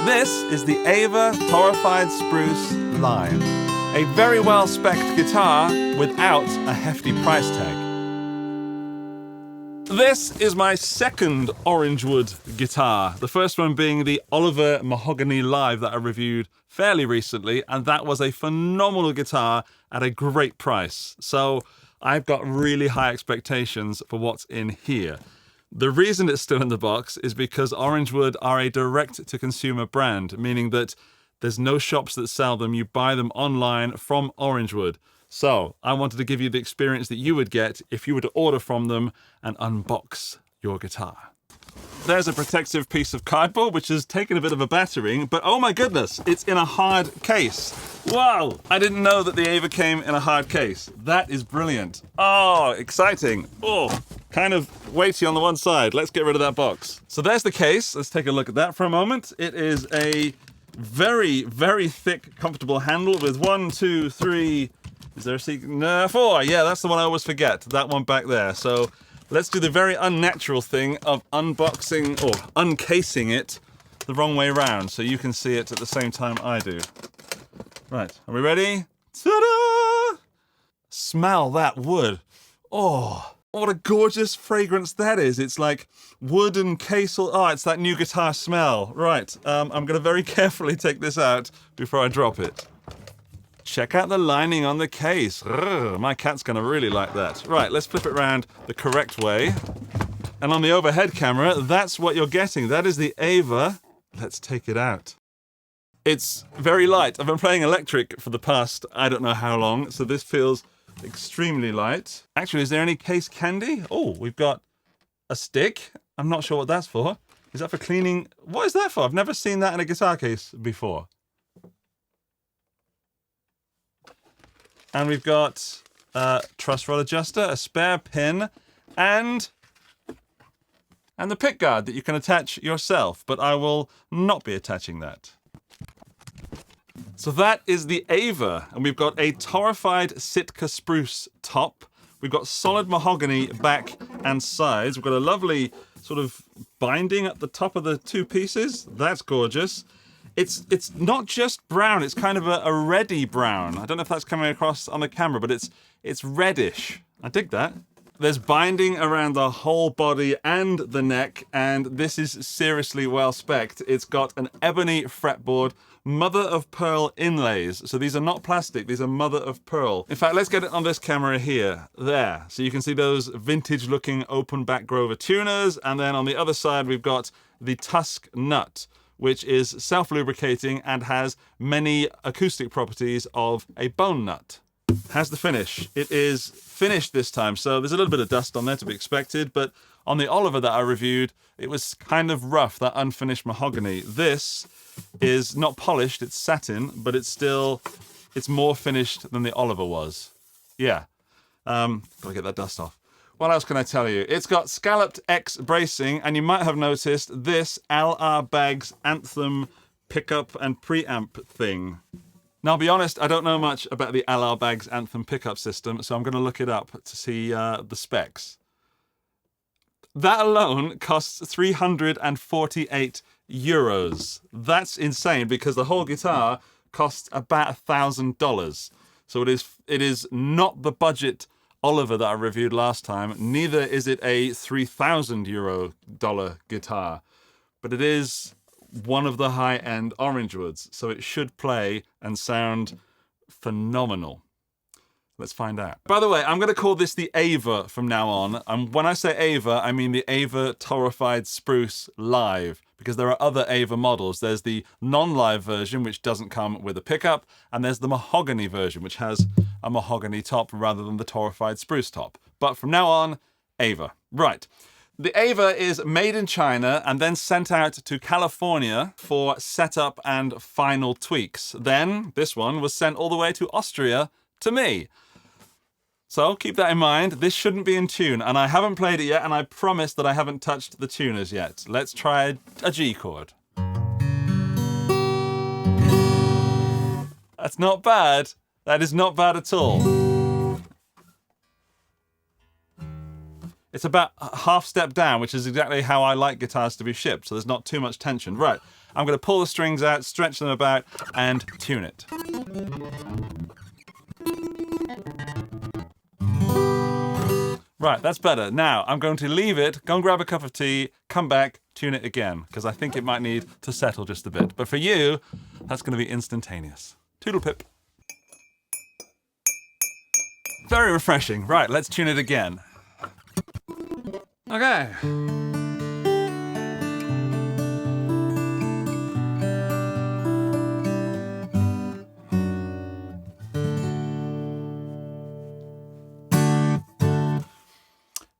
This is the Ava Torrified Spruce Live. A very well-specced guitar without a hefty price tag. This is my second Orangewood guitar. The first one being the Oliver Mahogany Live that I reviewed fairly recently, and that was a phenomenal guitar at a great price. So I've got really high expectations for what's in here. The reason it's still in the box is because Orangewood are a direct-to-consumer brand, meaning that there's no shops that sell them. You buy them online from Orangewood. So I wanted to give you the experience that you would get if you were to order from them and unbox your guitar. There's a protective piece of cardboard, which has taken a bit of a battering, but oh my goodness, it's in a hard case. Wow, I didn't know that the Ava came in a hard case. That is brilliant. Oh, exciting. Oh, kind of weighty on the one side. Let's get rid of that box. So there's the case. Let's take a look at that for a moment. It is a very, very thick, comfortable handle with 1, 2, 3... Is there a secret? No, 4. Yeah, that's the one I always forget. That one back there. So let's do the very unnatural thing of unboxing or uncasing it the wrong way around so you can see it at the same time I do. Right, are we ready? Ta-da! Smell that wood. Oh, what a gorgeous fragrance that is. It's like wood and case. Oh, it's that new guitar smell. Right, I'm going to very carefully take this out before I drop it. Check out the lining on the case. Urgh, my cat's gonna really like that. Right, let's flip it around the correct way. And on the overhead camera, that's what you're getting. That is the Ava. Let's take it out. It's very light. I've been playing electric for the past, I don't know how long, so this feels extremely light. Actually, is there any case candy? Oh, we've got a stick. I'm not sure what that's for. Is that for cleaning? What is that for? I've never seen that in a guitar case before. And we've got a truss rod adjuster, a spare pin, and the pick guard that you can attach yourself, but I will not be attaching that. So that is the Ava, and we've got a torrified Sitka spruce top. We've got solid mahogany back and sides. We've got a lovely sort of binding at the top of the two pieces. That's gorgeous. It's not just brown, it's kind of a reddy brown. I don't know if that's coming across on the camera, but it's reddish. I dig that. There's binding around the whole body and the neck, and this is seriously well spec'd. It's got an ebony fretboard, mother of pearl inlays. So these are not plastic, these are mother of pearl. In fact, let's get it on this camera here. There. So you can see those vintage looking open back Grover tuners, and then on the other side we've got the Tusk nut, which is self-lubricating and has many acoustic properties of a bone nut. How's the finish? It is finished this time, so there's a little bit of dust on there to be expected, but on the Oliver that I reviewed, it was kind of rough, that unfinished mahogany. This is not polished, it's satin, but it's more finished than the Oliver was. Yeah, gotta get that dust off. What else can I tell you? It's got scalloped X bracing, and you might have noticed this LR Baggs Anthem pickup and preamp thing. Now, I'll be honest, I don't know much about the LR Baggs Anthem pickup system, so I'm going to look it up to see the specs. That alone costs 348 euros. That's insane, because the whole guitar costs about $1,000. So it is not the budget Oliver that I reviewed last time. Neither is it a $3,000 guitar, but it is one of the high-end Orangewoods, so it should play and sound phenomenal. Let's find out. By the way, I'm going to call this the Ava from now on. And when I say Ava, I mean the Ava Torrified Spruce Live, because there are other Ava models. There's the non-live version, which doesn't come with a pickup, and there's the mahogany version, which has a mahogany top rather than the torrified spruce top. But from now on, Ava. Right. The Ava is made in China and then sent out to California for setup and final tweaks. Then this one was sent all the way to Austria to me. So keep that in mind. This shouldn't be in tune, and I haven't played it yet, and I promise that I haven't touched the tuners yet. Let's try a G chord. That's not bad. That is not bad at all. It's about a half step down, which is exactly how I like guitars to be shipped, so there's not too much tension. Right, I'm going to pull the strings out, stretch them about, and tune it. Right, that's better. Now, I'm going to leave it, go and grab a cup of tea, come back, tune it again, because I think it might need to settle just a bit. But for you, that's going to be instantaneous. Toodle pip. Very refreshing. Right, let's tune it again. Okay.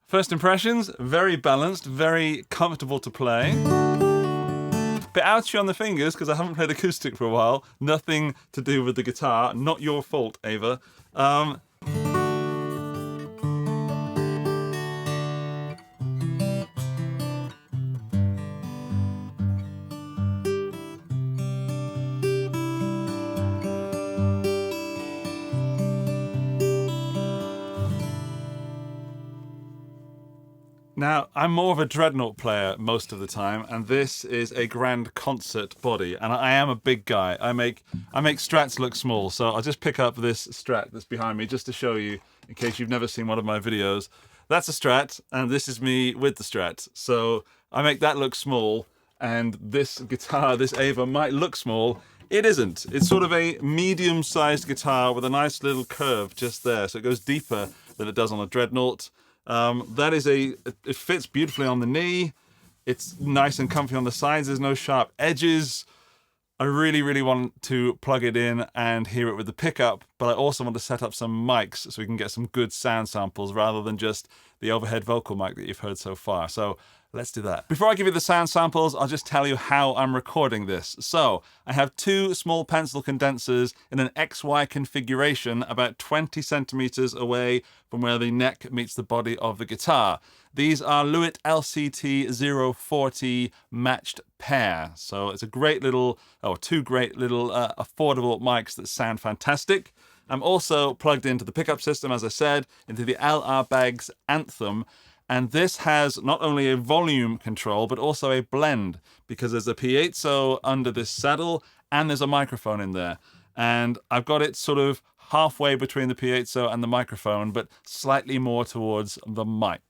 First impressions, very balanced, very comfortable to play. Bit ouchy on the fingers because I haven't played acoustic for a while. Nothing to do with the guitar. Not your fault, Ava. Now, I'm more of a dreadnought player most of the time, and this is a Grand Concert body, and I am a big guy. I make Strats look small, so I'll just pick up this Strat that's behind me just to show you, in case you've never seen one of my videos. That's a Strat, and this is me with the Strat. So I make that look small, and this guitar, this Ava, might look small. It isn't. It's sort of a medium-sized guitar with a nice little curve just there, so it goes deeper than it does on a dreadnought. It fits beautifully on the knee. It's nice and comfy on the sides. There's no sharp edges. I really, really want to plug it in and hear it with the pickup, but I also want to set up some mics so we can get some good sound samples rather than just the overhead vocal mic that you've heard so far. So let's do that. Before I give you the sound samples, I'll just tell you how I'm recording this. So I have two small pencil condensers in an XY configuration about 20 centimeters away from where the neck meets the body of the guitar. These are Lewitt LCT 040 matched pair. So it's a great little, two great little affordable mics that sound fantastic. I'm also plugged into the pickup system, as I said, into the LR Baggs Anthem. And this has not only a volume control, but also a blend, because there's a Piezo under this saddle and there's a microphone in there. And I've got it sort of halfway between the Piezo and the microphone, but slightly more towards the mic.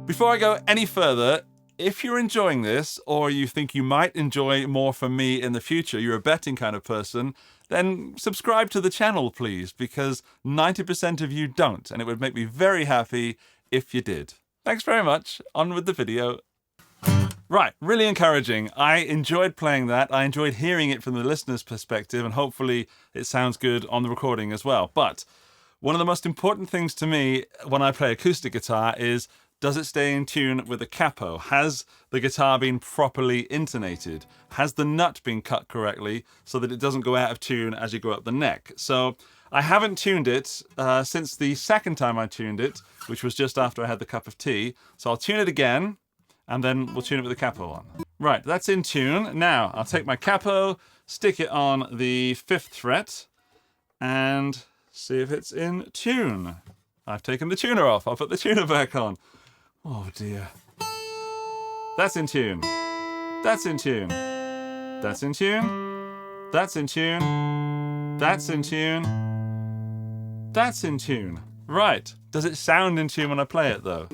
Before I go any further, if you're enjoying this, or you think you might enjoy more from me in the future, you're a betting kind of person, then subscribe to the channel, please, because 90% of you don't, and it would make me very happy if you did. Thanks very much. On with the video. Right, really encouraging. I enjoyed playing that. I enjoyed hearing it from the listener's perspective, and hopefully it sounds good on the recording as well. But one of the most important things to me when I play acoustic guitar is, does it stay in tune with the capo? Has the guitar been properly intonated? Has the nut been cut correctly so that it doesn't go out of tune as you go up the neck? So I haven't tuned it since the second time I tuned it, which was just after I had the cup of tea. So I'll tune it again, and then we'll tune it with the capo on. Right, that's in tune. Now I'll take my capo, stick it on the 5th fret, and see if it's in tune. I've taken the tuner off. I'll put the tuner back on. Oh dear. That's in tune. That's in tune. That's in tune. That's in tune. That's in tune. That's in tune. Right. Does it sound in tune when I play it though?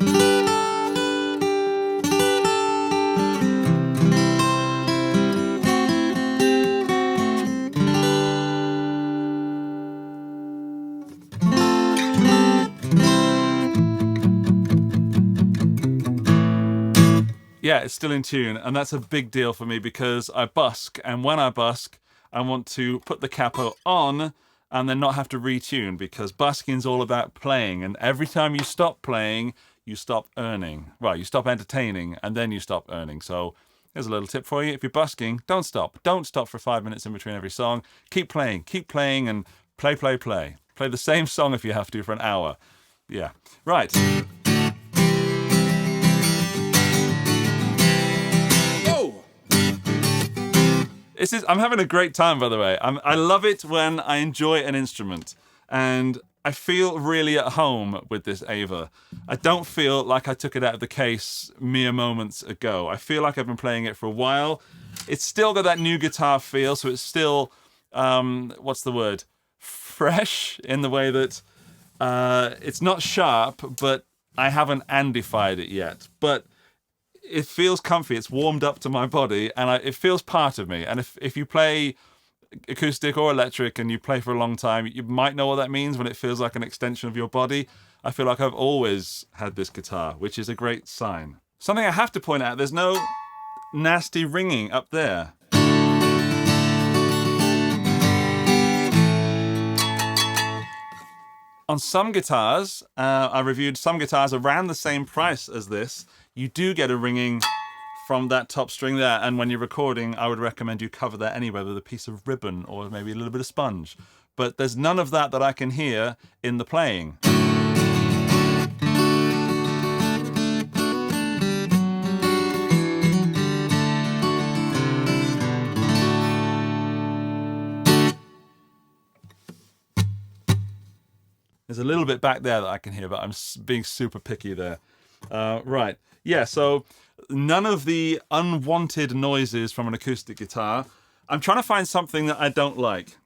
Yeah, it's still in tune, and that's a big deal for me because I busk, and when I busk, I want to put the capo on and then not have to retune, because busking's all about playing, and every time you stop playing, you stop earning. Well, you stop entertaining, and then you stop earning. So here's a little tip for you. If you're busking, don't stop. Don't stop for 5 minutes in between every song. Keep playing, and play. Play the same song if you have to for an hour. Yeah, right. I'm having a great time, by the way. I love it when I enjoy an instrument, and I feel really at home with this Ava. I don't feel like I took it out of the case mere moments ago. I feel like I've been playing it for a while. It's still got that new guitar feel, so it's still, what's the word? Fresh in the way that it's not sharp, but I haven't Andified it yet. But it feels comfy, it's warmed up to my body, and it feels part of me. And if you play acoustic or electric and you play for a long time, you might know what that means when it feels like an extension of your body. I feel like I've always had this guitar, which is a great sign. Something I have to point out, there's no nasty ringing up there. On some guitars, I reviewed some guitars around the same price as this, you do get a ringing from that top string there, and when you're recording, I would recommend you cover that anyway with a piece of ribbon or maybe a little bit of sponge. But there's none of that I can hear in the playing. There's a little bit back there that I can hear, but I'm being super picky there. Right. Yeah, so none of the unwanted noises from an acoustic guitar. I'm trying to find something that I don't like.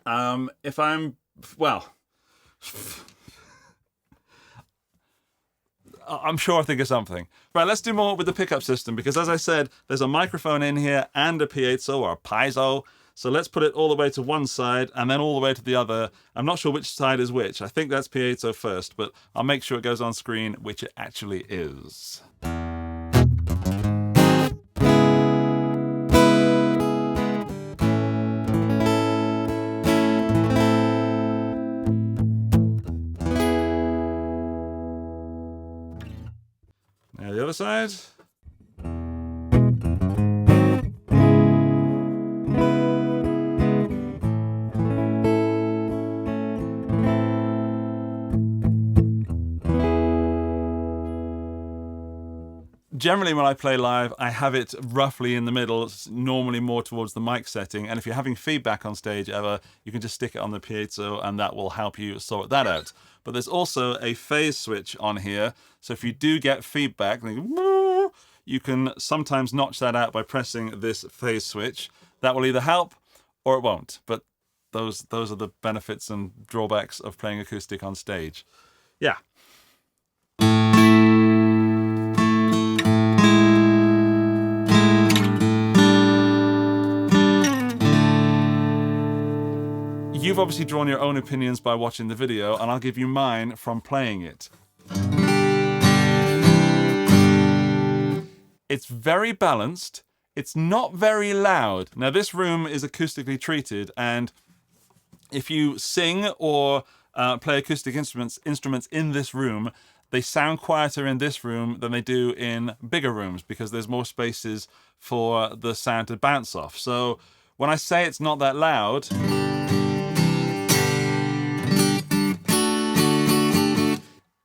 Well, I'm sure I think of something. Right, let's do more with the pickup system, because as I said, there's a microphone in here and a piezo or a piezo. So let's put it all the way to one side and then all the way to the other. I'm not sure which side is which. I think that's piezo first, but I'll make sure it goes on screen, which it actually is. Now the other side. Generally, when I play live, I have it roughly in the middle. It's normally more towards the mic setting. And if you're having feedback on stage ever, you can just stick it on the piezo and that will help you sort that out. But there's also a phase switch on here. So if you do get feedback, you can sometimes notch that out by pressing this phase switch. That will either help or it won't. But those are the benefits and drawbacks of playing acoustic on stage. Yeah. You've obviously drawn your own opinions by watching the video, and I'll give you mine from playing it. It's very balanced. It's not very loud. Now, this room is acoustically treated, and if you sing or play acoustic instruments in this room, they sound quieter in this room than they do in bigger rooms because there's more spaces for the sound to bounce off. So when I say it's not that loud,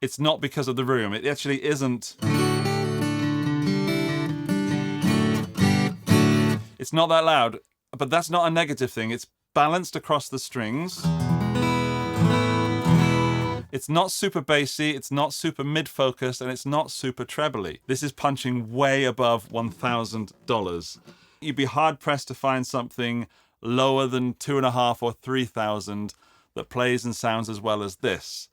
it's not because of the room. It actually isn't. It's not that loud, but that's not a negative thing. It's balanced across the strings. It's not super bassy, it's not super mid-focused, and it's not super trebly. This is punching way above $1,000. You'd be hard-pressed to find something lower than $2,500 or $3,000 that plays and sounds as well as this,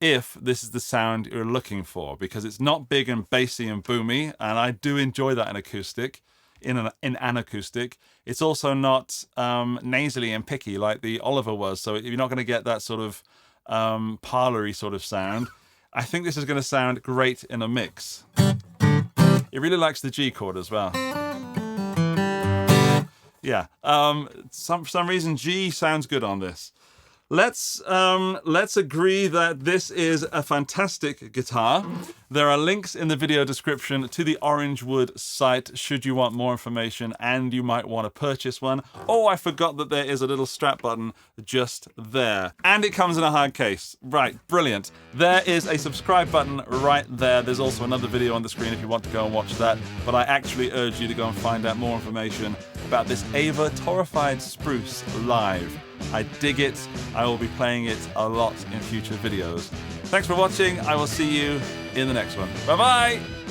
if this is the sound you're looking for, because it's not big and bassy and boomy, and I do enjoy that in acoustic. In an acoustic, it's also not nasally and picky like the Oliver was, so you're not going to get that sort of parlory sort of sound. I think this is going to sound great in a mix. It really likes the G chord as well. Yeah, for some reason G sounds good on this. Let's agree that this is a fantastic guitar. There are links in the video description to the Orangewood site should you want more information and you might want to purchase one. Oh, I forgot that there is a little strap button just there. And it comes in a hard case. Right, brilliant. There is a subscribe button right there. There's also another video on the screen if you want to go and watch that. But I actually urge you to go and find out more information about this Ava torrified Spruce live. I dig it. I will be playing it a lot in future videos. Thanks for watching. I will see you in the next one. Bye-bye!